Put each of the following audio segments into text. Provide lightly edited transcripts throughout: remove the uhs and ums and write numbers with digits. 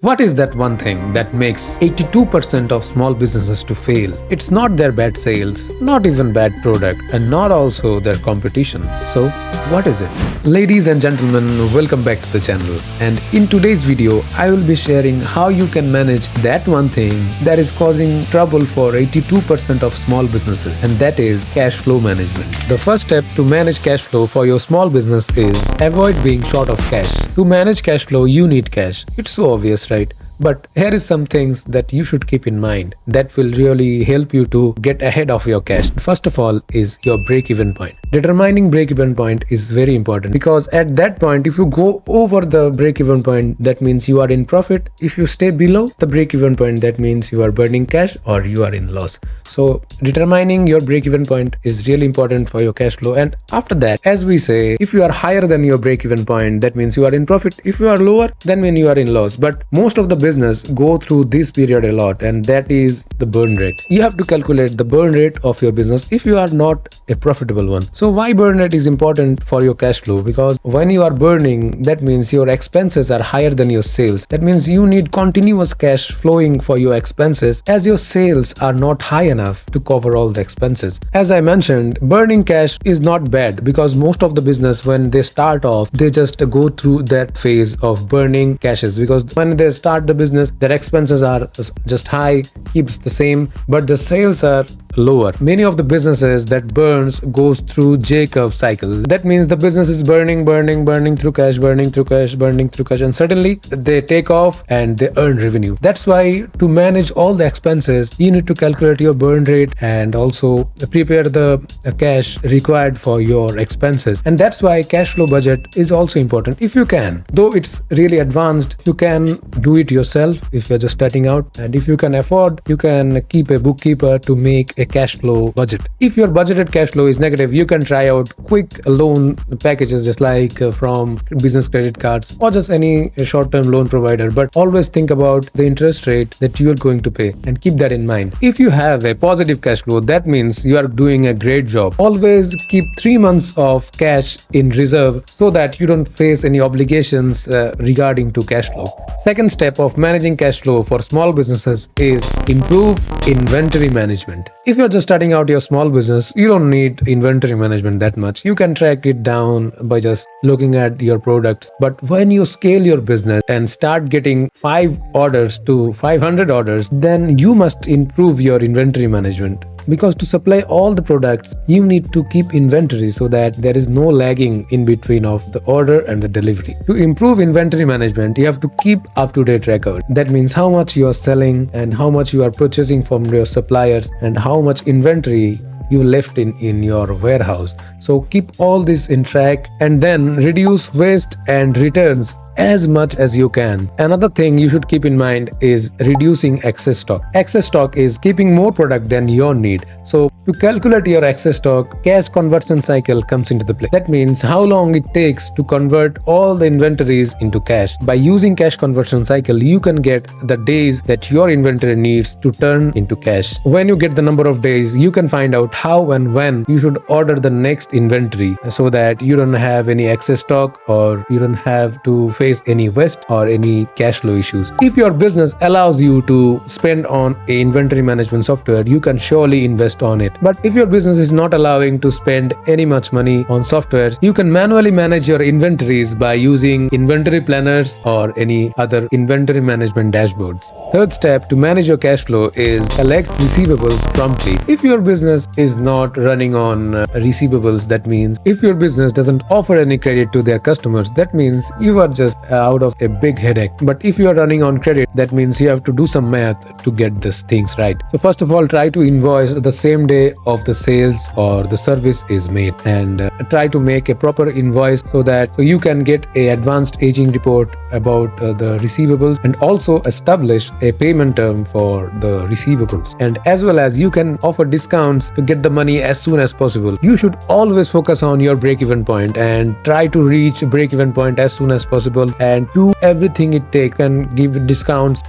What is that one thing that makes 82% of small businesses to fail? It's not their bad sales, not even bad product, and not also their competition. So, what is it? Ladies and gentlemen, welcome back to the channel. And in today's video, I will be sharing how you can manage that one thing that is causing trouble for 82% of small businesses, and that is cash flow management. The first step to manage cash flow for your small business is avoid being short of cash. To manage cash flow, you need cash. It's so obvious, right? But here is some things that you should keep in mind that will really help you to get ahead of your cash. First of all is your break-even point. Determining break-even point is very important because at that point, if you go over the break-even point, that means you are in profit. If you stay below the break-even point, that means you are burning cash or you are in loss. So determining your break-even point is really important for your cash flow. And after that, as we say, if you are higher than your break-even point, that means you are in profit. If you are lower, then when you are in loss. But most of the business go through this period a lot, and that is the burn rate. You have to calculate the burn rate of your business if you are not a profitable one. So why burn rate is important for your cash flow? Because when you are burning, that means your expenses are higher than your sales. That means you need continuous cash flowing for your expenses as your sales are not high enough to cover all the expenses. As I mentioned, burning cash is not bad because most of the business, when they start off, they just go through that phase of burning cashes, because when they start the business, their expenses are just high, keeps the same, but the sales are lower. Many of the businesses that burns goes through J-curve cycle. That means the business is burning through cash, burning through cash, and suddenly they take off and they earn revenue. That's why to manage all the expenses, you need to calculate your burn rate and also prepare the cash required for your expenses. And that's why cash flow budget is also important. If you can, though it's really advanced, you can do it yourself if you're just starting out, and if you can afford, you can keep a bookkeeper to make a cash flow budget. If your budgeted cash flow is negative, you can try out quick loan packages just like from business credit cards or just any short-term loan provider, but always think about the interest rate that you are going to pay and keep that in mind. If you have a positive cash flow, that means you are doing a great job. Always keep 3 months of cash in reserve so that you don't face any obligations regarding to cash flow. Second step of managing cash flow for small businesses is improve inventory management. If you're just starting out your small business, you don't need inventory management that much. You can track it down by just looking at your products. But when you scale your business and start getting 5 orders to 500 orders, then you must improve your inventory management. Because to supply all the products, you need to keep inventory so that there is no lagging in between of the order and the delivery. To improve inventory management, you have to keep up-to-date record. That means how much you are selling and how much you are purchasing from your suppliers and how much inventory you left in your warehouse. So keep all this in track and then reduce waste and returns as much as you can. Another thing you should keep in mind is reducing excess stock. Excess stock is keeping more product than your need. So to calculate your excess stock, cash conversion cycle comes into the play. That means how long it takes to convert all the inventories into cash. By using cash conversion cycle, you can get the days that your inventory needs to turn into cash. When you get the number of days, you can find out how and when you should order the next inventory so that you don't have any excess stock or you don't have to face any waste or any cash flow issues. If your business allows you to spend on a inventory management software, you can surely invest on it. But if your business is not allowing to spend any much money on softwares, you can manually manage your inventories by using inventory planners or any other inventory management dashboards. Third step to manage your cash flow is collect receivables promptly. If your business is not running on receivables, that means if your business doesn't offer any credit to their customers, that means you are just out of a big headache. But if you are running on credit, that means you have to do some math to get these things right. So first of all, try to invoice the same day of the sales or the service is made, and try to make a proper invoice so you can get a advanced aging report about the receivables, and also establish a payment term for the receivables. And as well as you can offer discounts to get the money as soon as possible. You should always focus on your break-even point and try to reach break-even point as soon as possible, and do everything it takes and give them discounts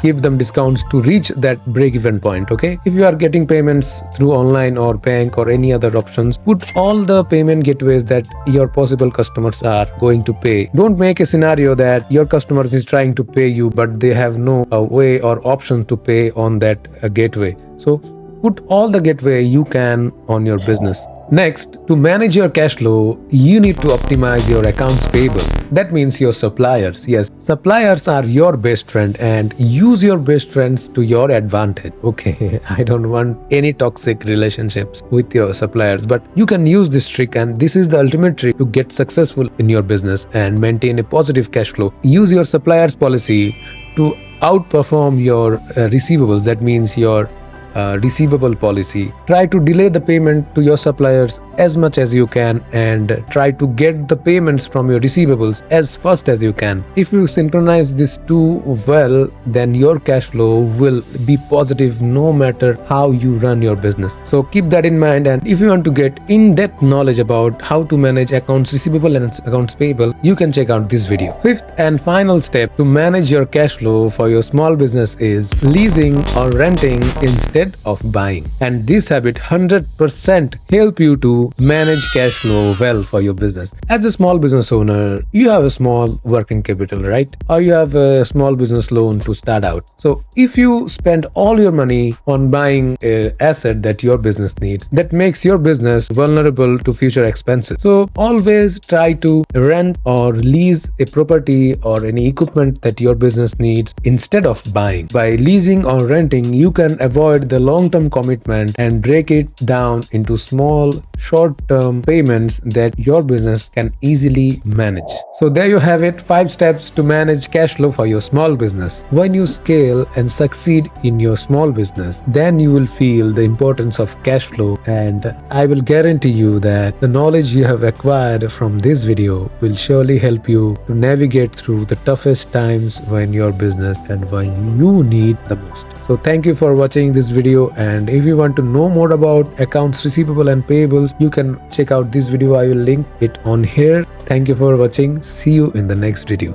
to reach that break-even point. Okay, if you are getting payments through online or or bank or any other options. Put all the payment gateways that your possible customers are going to pay. Don't make a scenario that your customers is trying to pay you but they have no way or option to pay on that gateway. So put all the gateway you can on your business. Next, to manage your cash flow, you need to optimize your accounts payable. That means your suppliers. Yes, suppliers are your best friend and use your best friends to your advantage. Okay, I don't want any toxic relationships with your suppliers, but you can use this trick, and this is the ultimate trick to get successful in your business and maintain a positive cash flow. Use your suppliers policy to outperform your receivables. That means your receivable policy. Try to delay the payment to your suppliers as much as you can and try to get the payments from your receivables as fast as you can. If you synchronize this two well, then your cash flow will be positive no matter how you run your business. So keep that in mind, and if you want to get in-depth knowledge about how to manage accounts receivable and accounts payable, you can check out this video. Fifth and final step to manage your cash flow for your small business is leasing or renting instead of buying. And this habit 100% help you to manage cash flow well for your business. As a small business owner, you have a small working capital, right? Or you have a small business loan to start out. So if you spend all your money on buying an asset that your business needs, that makes your business vulnerable to future expenses. So always try to rent or lease a property or any equipment that your business needs instead of buying. By leasing or renting, you can avoid the long-term commitment and break it down into small short-term payments that your business can easily manage. So there you have it, 5 steps to manage cash flow for your small business. When you scale and succeed in your small business, then you will feel the importance of cash flow, and I will guarantee you that the knowledge you have acquired from this video will surely help you to navigate through the toughest times when your business and when you need the most. So thank you for watching this video, and if you want to know more about accounts receivable and payables, you can check out this video. I will link it on here. Thank you for watching. See you in the next video.